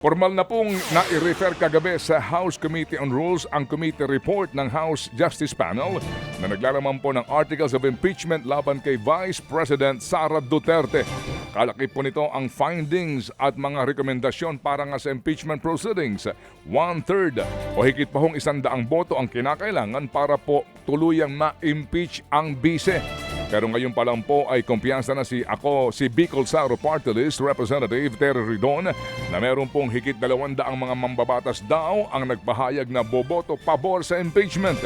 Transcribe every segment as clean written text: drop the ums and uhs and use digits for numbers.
Formal na pong nai-refer kagabi sa House Committee on Rules ang committee report ng House Justice Panel na naglalaman po ng articles of impeachment laban kay Vice President Sara Duterte. Kalakip po nito ang findings at mga rekomendasyon para nga sa impeachment proceedings. 1/3 o higit pa hong 100 boto ang kinakailangan para po tuluyang ma-impeach ang bise. Pero ngayon pa lang po ay kumpiyansa na si Bicol Saro Party List Representative Terry Ridon na meron pong higit 200 mga mambabatas daw ang nagpahayag na boboto pabor sa impeachment.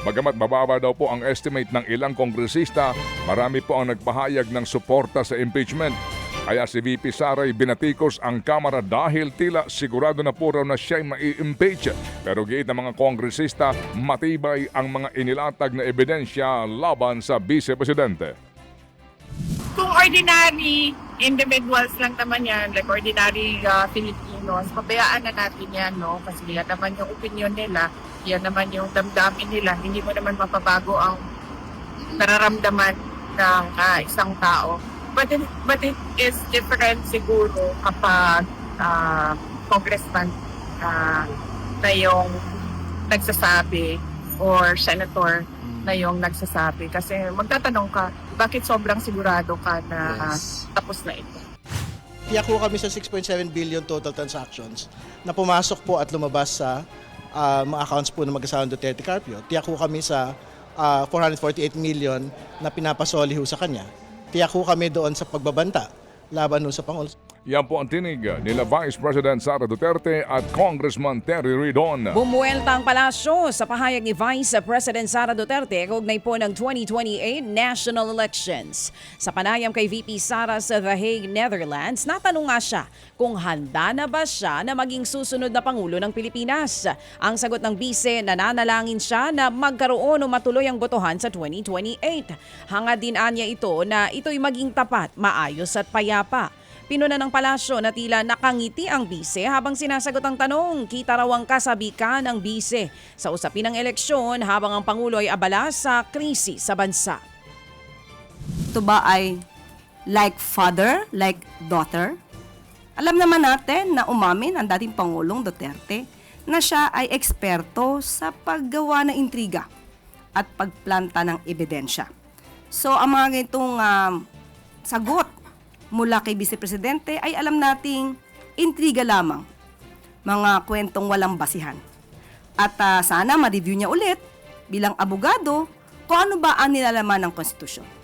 Bagamat mababa daw po ang estimate ng ilang kongresista, marami po ang nagpahayag ng suporta sa impeachment. Kaya si VP Sara ay binatikos ang Kamara dahil tila sigurado na po raw na siya'y mai-impeach. Pero giit ng mga kongresista, matibay ang mga inilatag na ebidensya laban sa Vice Presidente. Kung ordinary individuals lang naman yan, like ordinary Filipinos, pabayaan na natin yan, no? Kasi yan naman yung opinion nila, yan naman yung damdamin nila. Hindi mo naman mapabago ang nararamdaman ng isang tao. But it is different siguro kapag congressman na yung nagsasabi or senator na yung nagsasabi. Kasi magtatanong ka, bakit sobrang sigurado ka na tapos na ito? Tiyak po kami sa 6.7 billion total transactions na pumasok po at lumabas sa mga accounts po ng mag-asawang Duterte Carpio. Tiyak po kami sa 448 million na pinapasoli ho sa kanya. Tiyak ho kami doon sa pagbabanta laban ho sa Pangulo. Yan po ang tinig nila Vice President Sara Duterte at Congressman Terry Ridon. Bumuelta ang palasyo sa pahayag ni Vice President Sara Duterte kaugnay po ng 2028 national elections. Sa panayam kay VP Sara sa The Hague, Netherlands, natanong nga siya kung handa na ba siya na maging susunod na Pangulo ng Pilipinas. Ang sagot ng bise, nananalangin siya na magkaroon o matuloy ang botohan sa 2028. Hangad din anya ito na ito'y maging tapat, maayos at payapa. Pinuna ng palasyo na tila nakangiti ang bise habang sinasagot ang tanong, kita raw ang kasabikan ng bise sa usapin ng eleksyon habang ang Pangulo ay abala sa krisis sa bansa. Ito ba ay like father, like daughter? Alam naman natin na umamin ang dating Pangulong Duterte na siya ay eksperto sa paggawa ng intriga at pagplanta ng ebidensya. So ang mga ganitong sagot mula kay Vice Presidente ay alam nating intriga lamang, mga kwentong walang basihan. At sana ma-review niya ulit bilang abogado kung ano ba ang nilalaman ng konstitusyon.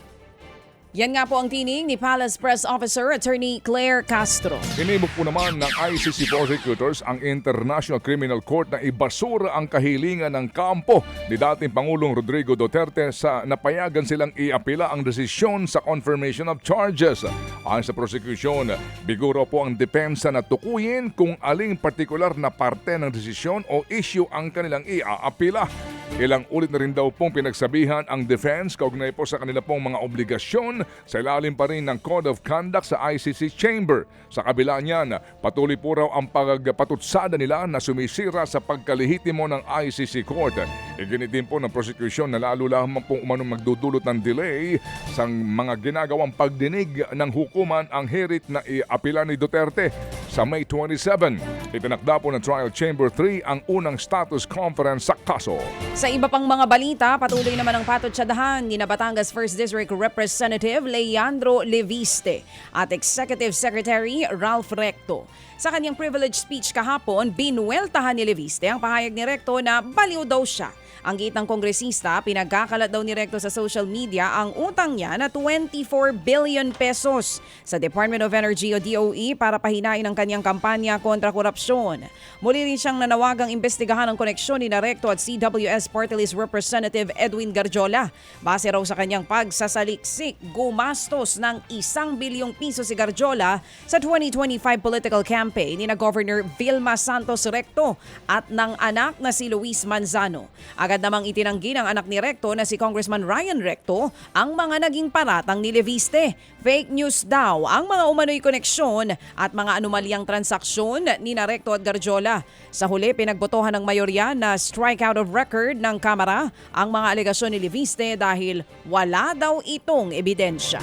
Yan nga po ang tinig ni Palace Press Officer Attorney Claire Castro. Inimok po naman ng ICC prosecutors ang International Criminal Court na ibasura ang kahilingan ng kampo ni dating Pangulong Rodrigo Duterte sa napayagan silang iapila ang desisyon sa confirmation of charges. Ayon sa prosecution, biguro po ang depensa na tukuyin kung aling partikular na parte ng desisyon o issue ang kanilang iaapila. Ilang ulit na rin daw pong pinagsabihan ang defense kaugnay po sa kanila pong mga obligasyon sa ilalim pa rin ng Code of Conduct sa ICC Chamber. Sa kabila niyan, patuloy po raw ang pagpatutsada nila na sumisira sa pagkalihitimo ng ICC Court. Iginit din po ng prosecution na lalo lamang pong umanong magdudulot ng delay sa mga ginagawang pagdinig ng hukuman ang herit na iapila ni Duterte. Sa May 27, itinakda po ng Trial Chamber 3 ang unang status conference sa kaso. Sa iba pang mga balita, patuloy naman ang patutsadahan ni Batangas 1st District Representative Leandro Leviste at Executive Secretary Ralph Recto. Sa kanyang privilege speech kahapon, binueltahan ni Leviste ang pahayag ni Recto na baliw daw siya. Ang gitang kongresista, pinagkakalat daw ni Recto sa social media ang utang niya na 24 billion pesos sa Department of Energy o DOE para pahinain ang kanyang kampanya kontra korupsyon. Muli rin siyang nanawagang imbestigahan ang koneksyon ni Recto at CWS Party List Representative Edwin Garjola. Base raw sa kanyang pagsasaliksik, gumastos ng 1 bilyong piso si Garjola sa 2025 political campaign ni na Governor Vilma Santos Recto at ng anak na si Luis Manzano. Agad namang itinanggi ng anak ni Recto na si Congressman Ryan Recto ang mga naging paratang ni Leviste. Fake news daw ang mga umano'y koneksyon at mga anomalyang transaksyon ni na Recto at Garjola. Sa huli, pinagbotohan ng mayorya na strike out of record ng Kamara ang mga alegasyon ni Leviste dahil wala daw itong ebidensya.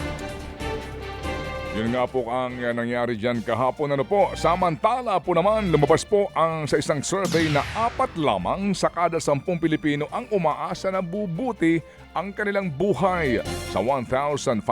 Yun nga po ang nangyari dyan kahapon. Ano po, samantala po naman, lumabas po ang sa isang survey na 4 lamang sa kada 10 Pilipino ang umaasa na bubuti ang kanilang buhay. Sa 1,500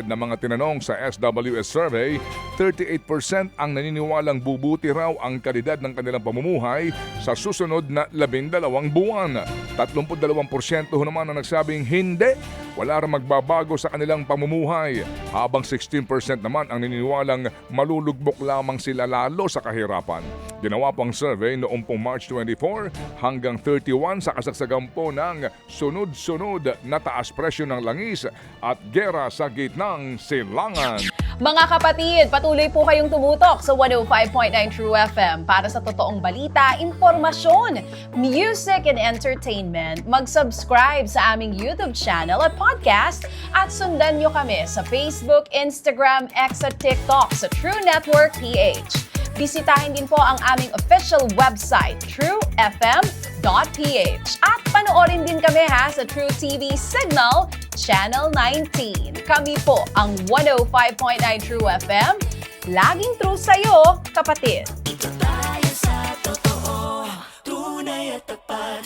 na mga tinanong sa SWS survey, 38% ang naniniwalang bubuti raw ang kalidad ng kanilang pamumuhay sa susunod na 12 buwan. 32% naman ang nagsabing hindi, wala rin magbabago sa kanilang pamumuhay. Habang 16% naman ang naniniwalang malulugbok lamang sila lalo sa kahirapan. Ginawa pang survey noong pong March 24 hanggang 31 sa kasagsagan po ng sunod-sunod na taas presyo ng langis at gera sa gitnang silangan. Mga kapatid, patuloy po kayong tumutok sa 105.9 True FM para sa totoong balita, impormasyon, music and entertainment. Mag-subscribe sa aming YouTube channel at podcast at sundan nyo kami sa Facebook, Instagram, X at TikTok sa True Network PH. Bisitahin din po ang aming official website, truefm.ph. At panoorin din kami sa True TV Signal, Channel 19. Kami po ang 105.9 True FM. Laging true sa'yo, kapatid.